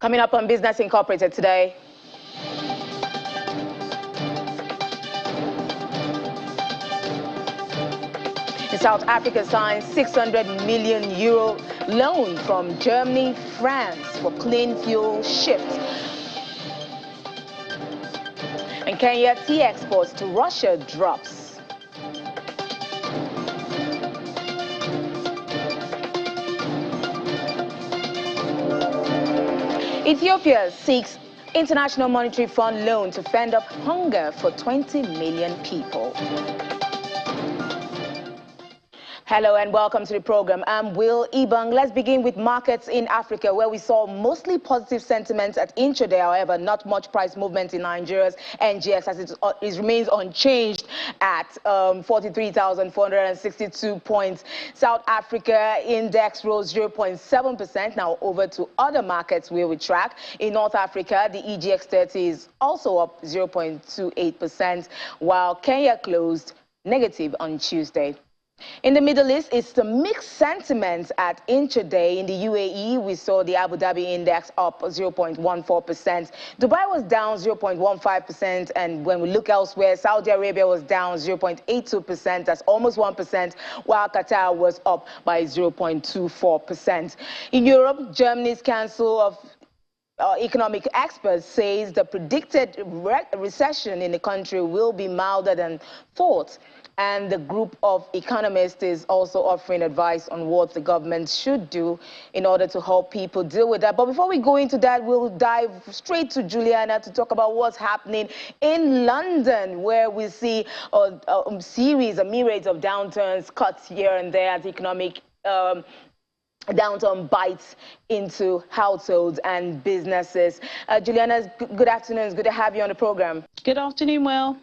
Coming up on Business Incorporated today. South Africa signs €600 million loan from Germany, France for clean fuel shift. And Kenya tea exports to Russia drops. Ethiopia seeks International Monetary Fund loan to fend off hunger for 20 million people. Hello and welcome to the program. I'm Will Ibang. Let's begin with markets in Africa, where we saw mostly positive sentiments at intraday. However, not much price movement in Nigeria's NGX as it remains unchanged at 43,462 points. South Africa index rose 0.7%. Now over to other markets where we track. In North Africa, the EGX 30 is also up 0.28%, while Kenya closed negative on Tuesday. In the Middle East, it's the mixed sentiments at intraday. In the UAE, we saw the Abu Dhabi index up 0.14%. Dubai was down 0.15%. And when we look elsewhere, Saudi Arabia was down 0.82%. That's almost 1%, while Qatar was up by 0.24%. In Europe, Germany's Council of economic experts says the predicted recession in the country will be milder than thought. And the group of economists is also offering advice on what the government should do in order to help people deal with that. But before we go into that, we'll dive straight to Juliana to talk about what's happening in London, where we see a myriad of downturns, cuts here and there as economic downturn bites into households and businesses. Juliana, good afternoon. It's good to have you on the program. Good afternoon, Will.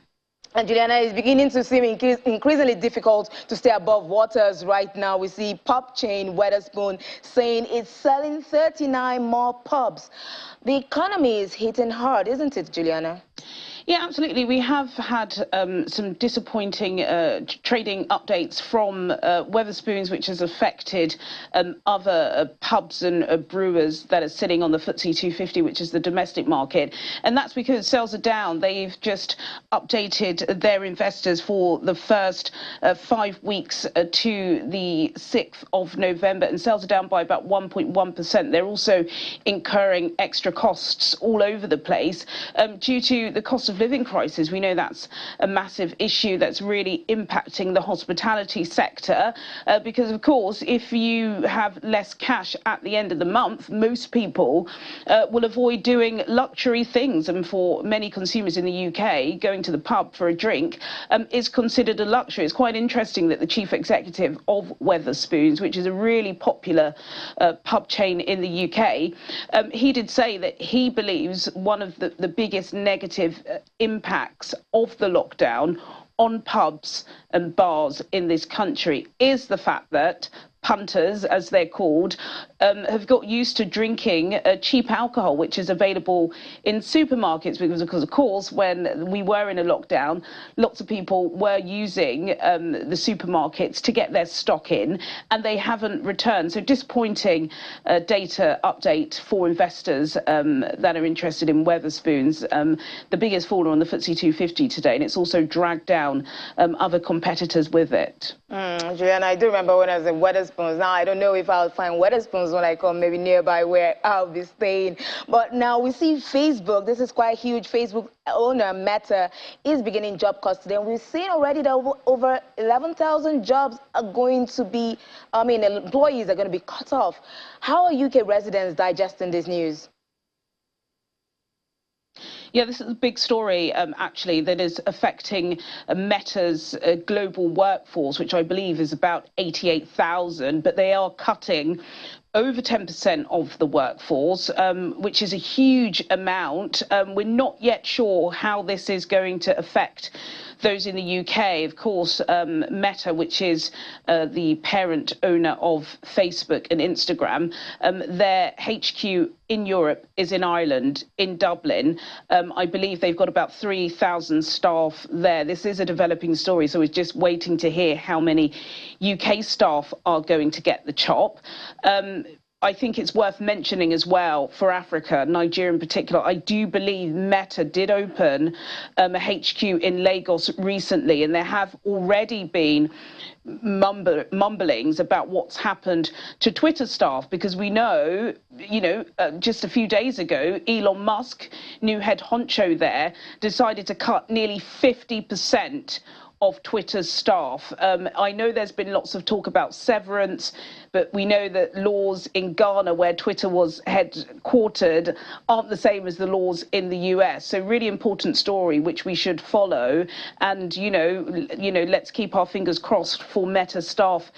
And Juliana, is beginning to seem increasingly difficult to stay above waters right now. We see pub chain Wetherspoon saying it's selling 39 more pubs. The economy is hitting hard, isn't it, Juliana? Yeah, absolutely. We have had some disappointing trading updates from Wetherspoons, which has affected other pubs and brewers that are sitting on the FTSE 250, which is the domestic market. And that's because sales are down. They've just updated their investors for the first 5 weeks to the 6th of November, and sales are down by about 1.1%. They're also incurring extra costs all over the place due to the cost of living crisis. We know that's a massive issue that's really impacting the hospitality sector because, of course, if you have less cash at the end of the month, most people will avoid doing luxury things. And for many consumers in the UK, going to the pub for a drink is considered a luxury. It's quite interesting that the chief executive of Wetherspoons, which is a really popular pub chain in the UK, he did say that he believes one of the biggest negative impacts of the lockdown on pubs and bars in this country is the fact that punters, as they're called, have got used to drinking cheap alcohol, which is available in supermarkets, because of course, when we were in a lockdown, lots of people were using the supermarkets to get their stock in, and they haven't returned. So disappointing data update for investors that are interested in Wetherspoons. The biggest faller on the FTSE 250 today, and it's also dragged down other competitors with it. Juliana, I do remember when I was in Wetherspoons. Now, I don't know if I'll find Wetherspoons when I come maybe nearby where I'll be staying. But now we see Facebook. This is quite huge. Facebook owner Meta is beginning job cuts today. And we've seen already that over 11,000 jobs are going to be, employees are going to be cut off. How are UK residents digesting this news? Yeah, this is a big story, actually, that is affecting Meta's global workforce, which I believe is about 88,000, but they are cutting over 10% of the workforce, which is a huge amount. We're not yet sure how this is going to affect those in the UK. Of course, Meta, which is the parent owner of Facebook and Instagram, their HQ in Europe is in Ireland, in Dublin. I believe they've got about 3,000 staff there. This is a developing story, so we're just waiting to hear how many UK staff are going to get the chop. I think it's worth mentioning as well for Africa, Nigeria in particular. I do believe Meta did open a HQ in Lagos recently, and there have already been mumblings about what's happened to Twitter staff, because we know, just a few days ago, Elon Musk, new head honcho there, decided to cut nearly 50% of Twitter's staff. I know there's been lots of talk about severance, but we know that laws in Ghana, where Twitter was headquartered, aren't the same as the laws in the US. So really important story, which we should follow. And, let's keep our fingers crossed for Meta staff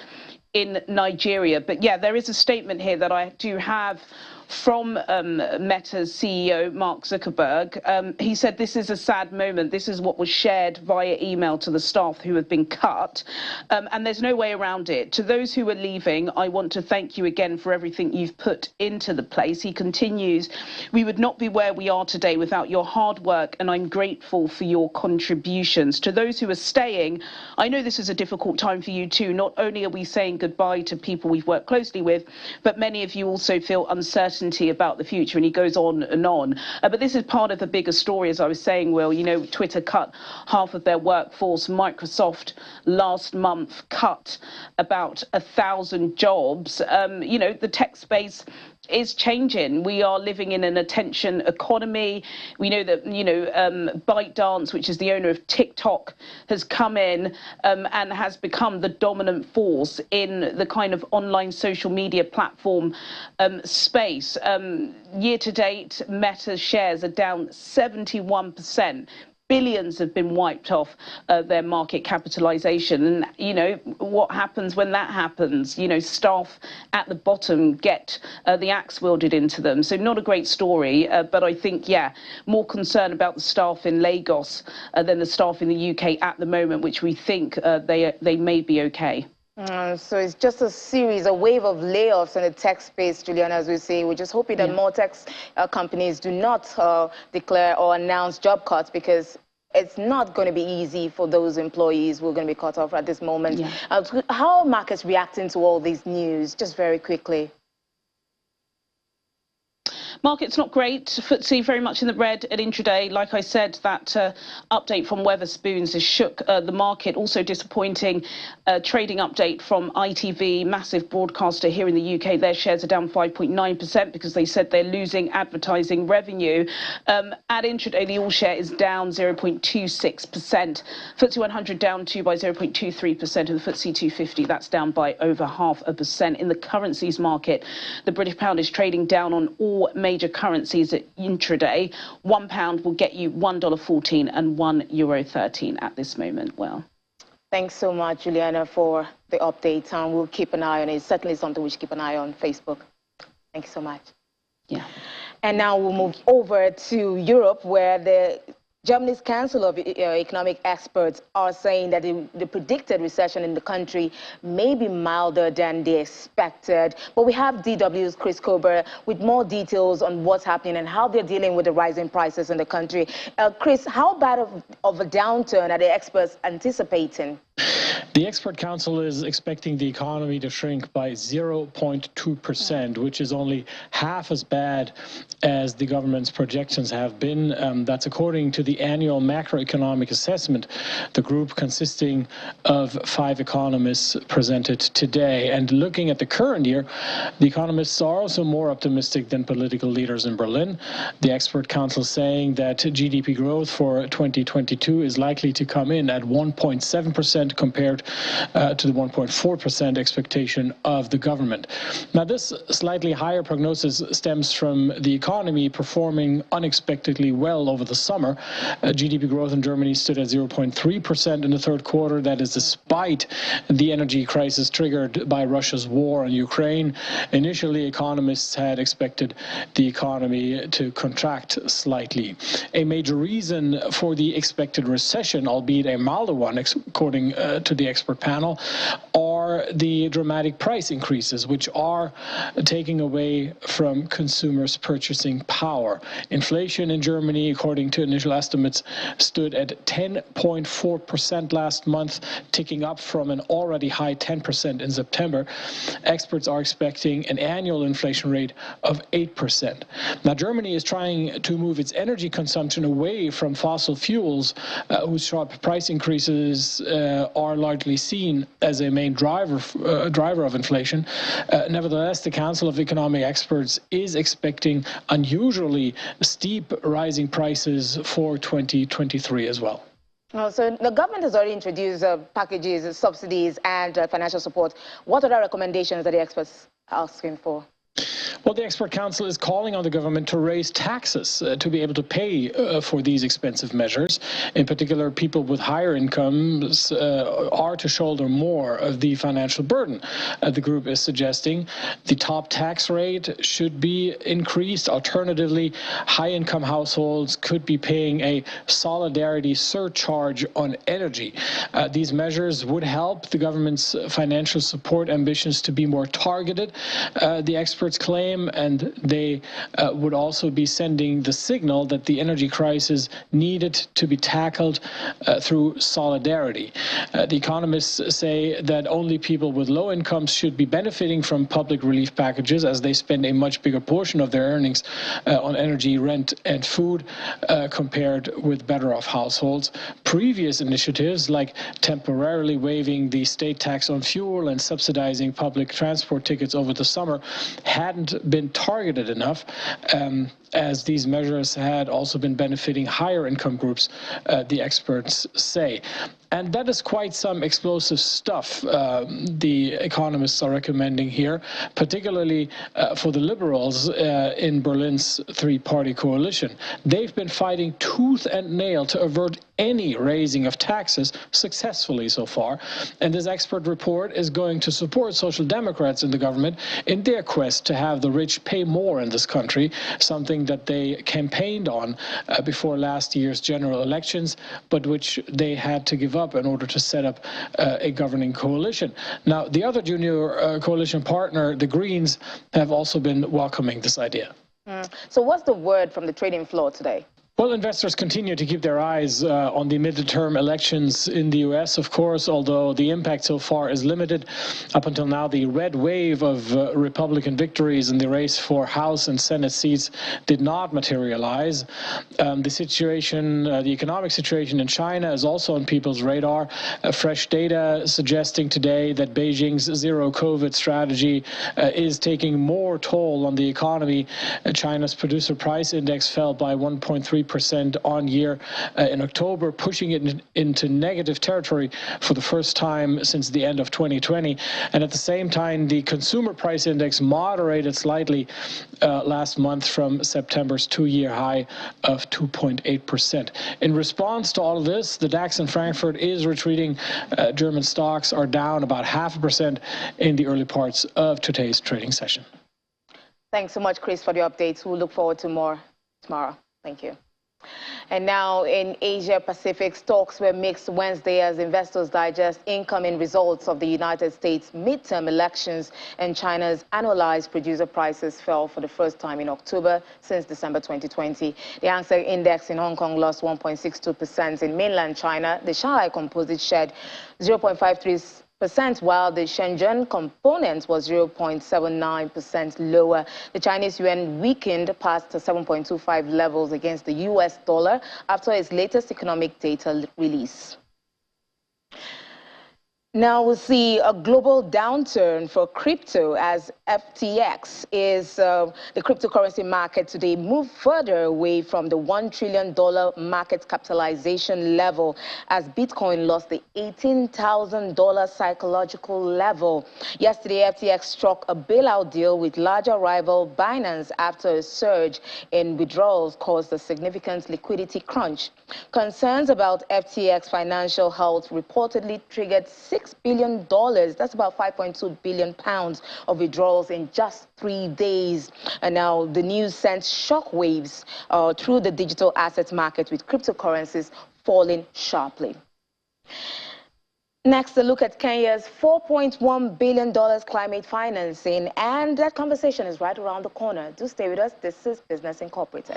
in Nigeria. But yeah, there is a statement here that I do have from Meta's CEO, Mark Zuckerberg. He said, "This is a sad moment. This is what was shared via email to the staff who have been cut. And there's no way around it. To those who are leaving, I want to thank you again for everything you've put into the place." He continues, "We would not be where we are today without your hard work, and I'm grateful for your contributions. To those who are staying, I know this is a difficult time for you too. Not only are we saying goodbye to people we've worked closely with, but many of you also feel uncertainty about the future." And he goes on and on. But this is part of the bigger story, as I was saying, Will. Twitter cut half of their workforce. Microsoft last month cut about 1,000 jobs. The tech space is changing. We are living in an attention economy. We know that, ByteDance, which is the owner of TikTok, has come in and has become the dominant force in the kind of online social media platform space. Year to date, Meta's shares are down 71%. Billions have been wiped off their market capitalization. And, what happens when that happens? Staff at the bottom get the axe wielded into them. So not a great story, but I think, more concern about the staff in Lagos than the staff in the UK at the moment, which we think they may be okay. So it's just a wave of layoffs in the tech space, Juliana, as we say. We're just hoping that more tech companies do not declare or announce job cuts, because it's not going to be easy for those employees who are going to be cut off at this moment. How are markets reacting to all these news, just very quickly? Market's not great. FTSE very much in the red at intraday. Like I said, that update from Wetherspoons has shook the market. Also disappointing trading update from ITV, massive broadcaster here in the UK. Their shares are down 5.9% because they said they're losing advertising revenue. At intraday, the all share is down 0.26%. FTSE 100 down by 0.23%, and the FTSE 250, that's down by over 0.5%. In the currencies market, the British pound is trading down on all major currencies at intraday. £1 will get you $1.14 and €1.13 at this moment. Well, thanks so much, Juliana, for the update. We'll keep an eye on it. It's certainly something we should keep an eye on Facebook. Thank you so much. Yeah. And now we'll move over to Europe, where Germany's Council of Economic Experts are saying that the predicted recession in the country may be milder than they expected. But we have DW's Chris Kober with more details on what's happening and how they're dealing with the rising prices in the country. Chris, how bad of a downturn are the experts anticipating? The expert council is expecting the economy to shrink by 0.2%, which is only half as bad as the government's projections have been. That's according to the annual macroeconomic assessment, the group consisting of 5 economists presented today. And looking at the current year, the economists are also more optimistic than political leaders in Berlin. The expert council saying that GDP growth for 2022 is likely to come in at 1.7% compared to the 1.4% expectation of the government. Now, this slightly higher prognosis stems from the economy performing unexpectedly well over the summer. GDP growth in Germany stood at 0.3% in the third quarter. That is despite the energy crisis triggered by Russia's war on Ukraine. Initially, economists had expected the economy to contract slightly. A major reason for the expected recession, albeit a milder one, according to the expert panel, are are the dramatic price increases, which are taking away from consumers' purchasing power. Inflation in Germany, according to initial estimates, stood at 10.4% last month, ticking up from an already high 10% in September. Experts are expecting an annual inflation rate of 8%. Now, Germany is trying to move its energy consumption away from fossil fuels, whose sharp price increases are largely seen as a main driver of inflation. Nevertheless, the Council of Economic Experts is expecting unusually steep rising prices for 2023 as well. So the government has already introduced packages, subsidies, and financial support. What are the recommendations that the experts are asking for? Well, the expert council is calling on the government to raise taxes to be able to pay for these expensive measures. In particular, people with higher incomes are to shoulder more of the financial burden. The group is suggesting the top tax rate should be increased. Alternatively, high-income households could be paying a solidarity surcharge on energy. These measures would help the government's financial support ambitions to be more targeted, the experts claim, and they would also be sending the signal that the energy crisis needed to be tackled through solidarity. The economists say that only people with low incomes should be benefiting from public relief packages, as they spend a much bigger portion of their earnings on energy, rent, and food compared with better-off households. Previous initiatives, like temporarily waiving the state tax on fuel and subsidizing public transport tickets over the summer, hadn't been targeted enough, as these measures had also been benefiting higher income groups, the experts say. And that is quite some explosive stuff the economists are recommending here, particularly for the liberals in Berlin's three-party coalition. They've been fighting tooth and nail to avert any raising of taxes successfully so far. And this expert report is going to support Social Democrats in the government in their quest to have the rich pay more in this country, something that they campaigned on before last year's general elections, but which they had to give up in order to set up a governing coalition. Now, the other junior coalition partner, the Greens, have also been welcoming this idea. So what's the word from the trading floor today? Well, investors continue to keep their eyes on the midterm elections in the U.S., of course, although the impact so far is limited. Up until now, the red wave of Republican victories in the race for House and Senate seats did not materialize. The situation, the economic situation in China is also on people's radar. Fresh data suggesting today that Beijing's zero-COVID strategy is taking more toll on the economy. China's producer price index fell by 1.3% on year in October, pushing it into negative territory for the first time since the end of 2020. And at the same time, the consumer price index moderated slightly last month from September's two-year high of 2.8%. In response to all of this, the DAX in Frankfurt is retreating. German stocks are down about 0.5% in the early parts of today's trading session. Thanks so much, Chris, for the updates. We'll look forward to more tomorrow. Thank you. And now in Asia Pacific, stocks were mixed Wednesday as investors digest incoming results of the United States midterm elections, and China's annualized producer prices fell for the first time in October since December 2020. The Hang Seng Index in Hong Kong lost 1.62%. In mainland China, the Shanghai Composite shed 0.53%, while the Shenzhen component was 0.79% lower. The Chinese yuan weakened past 7.25 levels against the US dollar after its latest economic data release. Now we'll see a global downturn for crypto as FTX is the cryptocurrency market today moved further away from the $1 trillion market capitalization level as Bitcoin lost the $18,000 psychological level. Yesterday, FTX struck a bailout deal with larger rival Binance after a surge in withdrawals caused a significant liquidity crunch. Concerns about FTX financial health reportedly triggered $6 billion, that's about 5.2 billion pounds of withdrawals in just 3 days. And now the news sent shockwaves through the digital assets market, with cryptocurrencies falling sharply. Next, a look at Kenya's $4.1 billion climate financing, and that conversation is right around the corner. Do stay with us. This is Business Incorporated.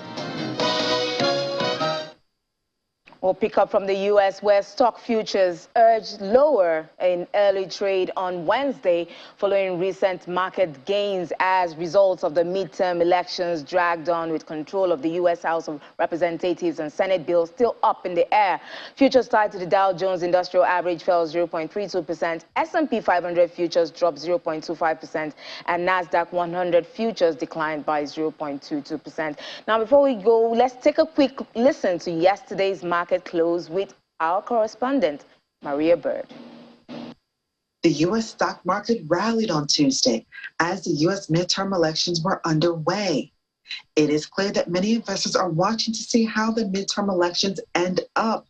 We'll pick up from the U.S., where stock futures urged lower in early trade on Wednesday following recent market gains as results of the midterm elections dragged on, with control of the U.S. House of Representatives and Senate bills still up in the air. Futures tied to the Dow Jones Industrial Average fell 0.32%, S&P 500 futures dropped 0.25%, and NASDAQ 100 futures declined by 0.22%. Now, before we go, let's take a quick listen to yesterday's market close with our correspondent, Maria Bird. The U.S. stock market rallied on Tuesday as the U.S. midterm elections were underway. It is clear that many investors are watching to see how the midterm elections end up,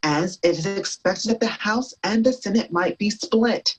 as it is expected that the House and the Senate might be split.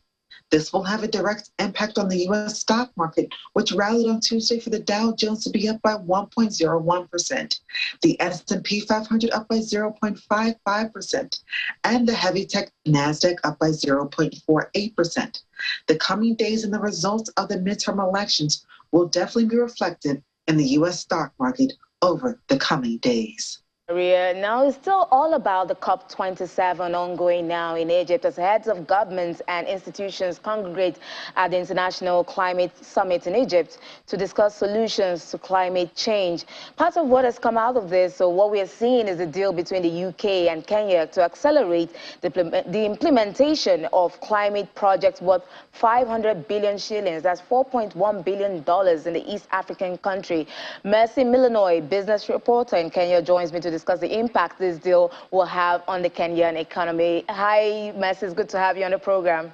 This will have a direct impact on the U.S. stock market, which rallied on Tuesday for the Dow Jones to be up by 1.01%, the S&P 500 up by 0.55%, and the heavy tech NASDAQ up by 0.48%. The coming days and the results of the midterm elections will definitely be reflected in the U.S. stock market over the coming days. Maria, now it's still all about the COP27 ongoing now in Egypt as heads of governments and institutions congregate at the International Climate Summit in Egypt to discuss solutions to climate change. Part of what has come out of this, so what we are seeing, is a deal between the UK and Kenya to accelerate the implementation of climate projects worth 500 billion shillings. That's $4.1 billion in the East African country. Mercy Milanoy, business reporter in Kenya, joins me to discuss the impact this deal will have on the Kenyan economy. Hi, Mercy, it's good to have you on the program.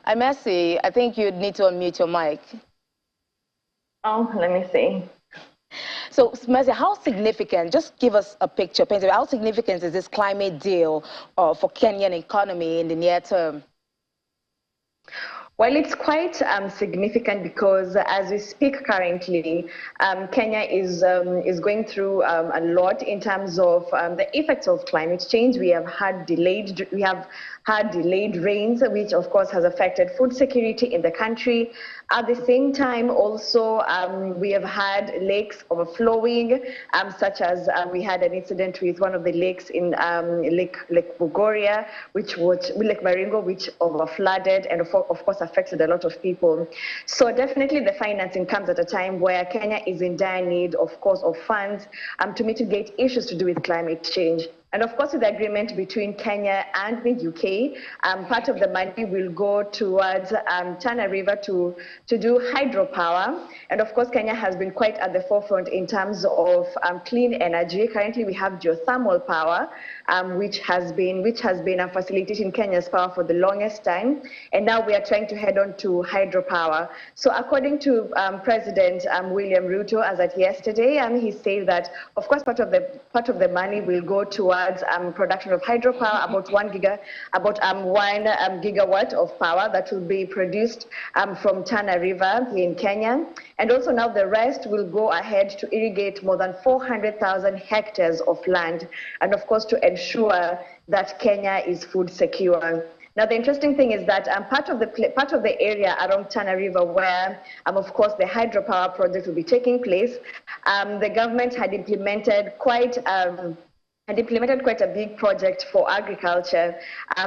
Hi, Mercy, I think you'd need to unmute your mic. Oh, let me see. So, Mercy, how significant, just give us a picture, how significant is this climate deal for Kenyan economy in the near term? Well, it's quite significant because as we speak currently, Kenya is going through a lot in terms of the effects of climate change. We have had delayed rains, which of course has affected food security in the country. At the same time, also, we have had lakes overflowing, such as we had an incident with one of the lakes in Lake Bogoria, Lake Baringo, which overflooded and of course affected a lot of people. So definitely the financing comes at a time where Kenya is in dire need, of course, of funds to mitigate issues to do with climate change. And of course, with the agreement between Kenya and the UK, part of the money will go towards Tana River to do hydropower. And of course, Kenya has been quite at the forefront in terms of clean energy. Currently, we have geothermal power, which has been facilitating Kenya's power for the longest time. And now we are trying to head on to hydropower. So according to President William Ruto, as at yesterday, he said that, of course, part of the money will go towards production of hydropower, about 1 gigawatt of power that will be produced from Tana River in Kenya. And also now the rest will go ahead to irrigate more than 400,000 hectares of land, and of course to ensure that Kenya is food secure. Now, the interesting thing is that part of the area around Tana River where, of course, the hydropower project will be taking place, the government had implemented quite a big project for agriculture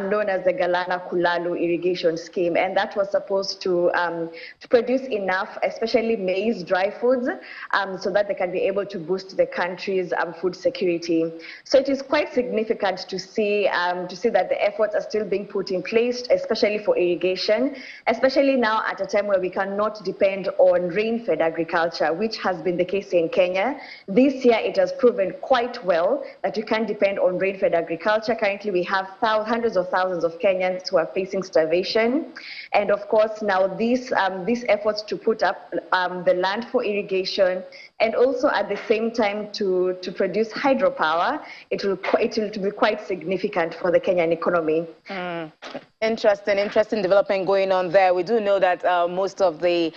known as the Galana Kulalu irrigation scheme, and that was supposed to produce enough, especially maize, dry foods, so that they can be able to boost the country's food security. So it is quite significant to see that the efforts are still being put in place, especially for irrigation, especially now at a time where we cannot depend on rain-fed agriculture, which has been the case in Kenya. This year, it has proven quite well that you can depend on rain-fed agriculture. Currently, we have hundreds of thousands of Kenyans who are facing starvation. And of course, now these efforts to put up the land for irrigation, and also at the same time to produce hydropower. It will be quite significant for the Kenyan economy. Interesting development going on there. We do know that most of the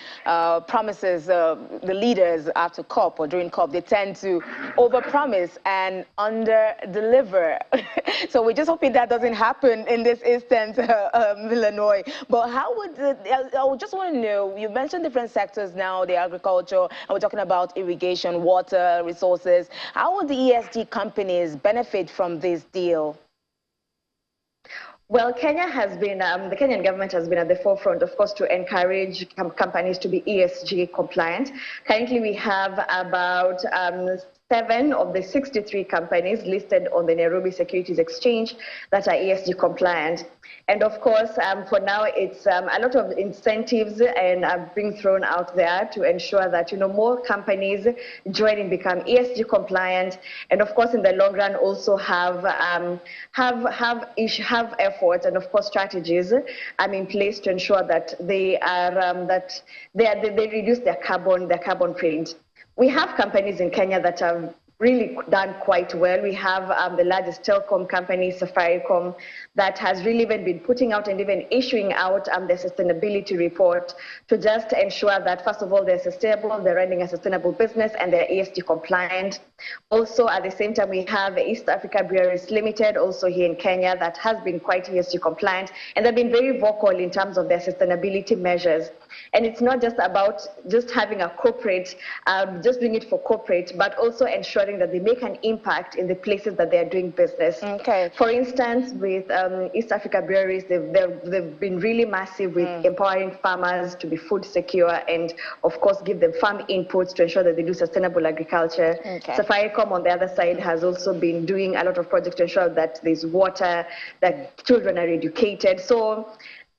promises, the leaders after COP or during COP, they tend to overpromise and under-deliver. So we're just hoping that doesn't happen in this instance, Illinois. But how would I just want to know, you mentioned different sectors now, the agriculture, and we're talking about irrigation, water, resources. How would the ESG companies benefit from this deal? Well, Kenya has been, the Kenyan government has been at the forefront, of course, to encourage companies to be ESG compliant. Currently, we have about 7 of the 63 companies listed on the Nairobi Securities Exchange that are ESG compliant. And of course, for now, it's a lot of incentives and being thrown out there to ensure that more companies join and become ESG compliant. And of course, in the long run, also have efforts and of course strategies in place to ensure that they reduce their carbon print. We have companies in Kenya that have really done quite well. We have the largest telecom company, Safaricom, that has really even been putting out and even issuing out the sustainability report to just ensure that, first of all, they're sustainable, they're running a sustainable business, and they're ESG compliant. Also, at the same time, we have East Africa Breweries Limited, also here in Kenya, that has been quite ESG compliant, and they've been very vocal in terms of their sustainability measures. And it's not just about just having a corporate, just doing it for corporate, but also ensuring that they make an impact in the places that they're doing business. Okay. For instance, with East Africa Breweries, they've been really massive with empowering farmers to be food secure and, of course, give them farm inputs to ensure that they do sustainable agriculture. Okay. Safaricom, on the other side, has also been doing a lot of projects to ensure that there's water, that children are educated. So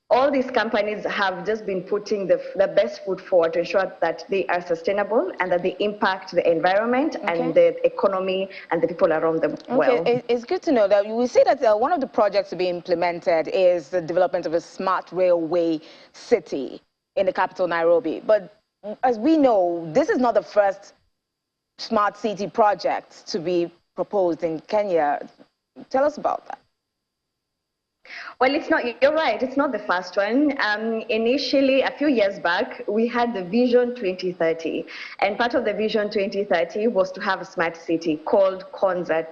all these companies have just been putting the best foot forward to ensure that they are sustainable and that they impact the environment and the economy and the people around them well. It's good to know that we see that one of the projects to be implemented is the development of a smart railway city in the capital, Nairobi. But as we know, this is not the first smart city project to be proposed in Kenya. Tell us about that. Well, it's not, you're right, it's not the first one. Initially, a few years back, we had the Vision 2030. And part of the Vision 2030 was to have a smart city called Konza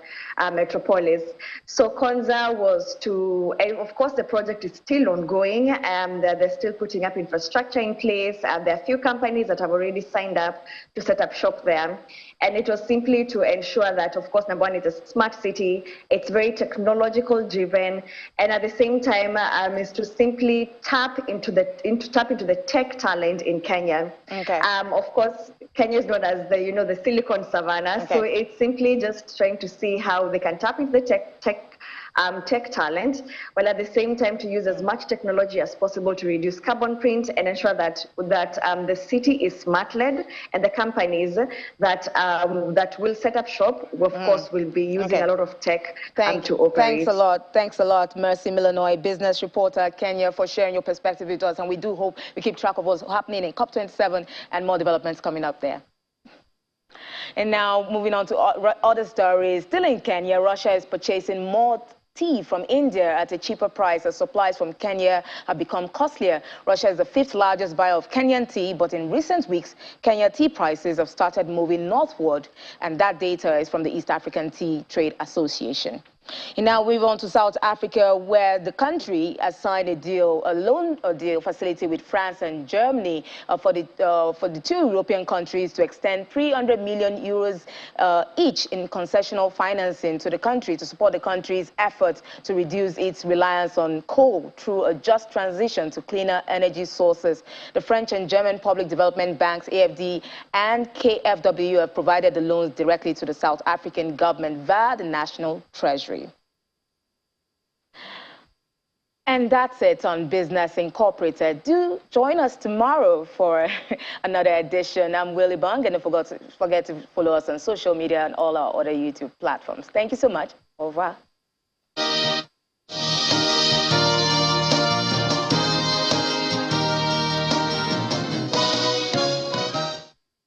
Metropolis. So Konza was to, of course, the project is still ongoing. They're still putting up infrastructure in place. There are a few companies that have already signed up to set up shop there. And it was simply to ensure that, of course, number one, it's a smart city, it's very technological driven, and at the same time is to simply tap into the tech talent in Kenya. Okay. Of course, Kenya is known as the Silicon Savannah, so it's simply just trying to see how they can tap into the tech talent, while at the same time to use as much technology as possible to reduce carbon print and ensure that the city is smart-led, and the companies that will set up shop, of course, will be using a lot of tech to operate. Thanks a lot. Thanks a lot, Mercy Illinois, business reporter, Kenya, for sharing your perspective with us. And we do hope we keep track of what's happening in COP27 and more developments coming up there. And now, moving on to other stories. Still in Kenya, Russia is purchasing more tea from India at a cheaper price as supplies from Kenya have become costlier. Russia is the 5th largest buyer of Kenyan tea, but in recent weeks, Kenya tea prices have started moving northward, and that data is from the East African Tea Trade Association. And now we move on to South Africa, where the country has signed a loan deal facility with France and Germany for the 2 European countries to extend 300 million euros each in concessional financing to the country to support the country's efforts to reduce its reliance on coal through a just transition to cleaner energy sources. The French and German public development banks, AFD and KfW, have provided the loans directly to the South African government via the National Treasury. And that's it on Business Incorporated. Do join us tomorrow for another edition. I'm Willie Bung, and don't forget to follow us on social media and all our other YouTube platforms. Thank you so much. Au revoir.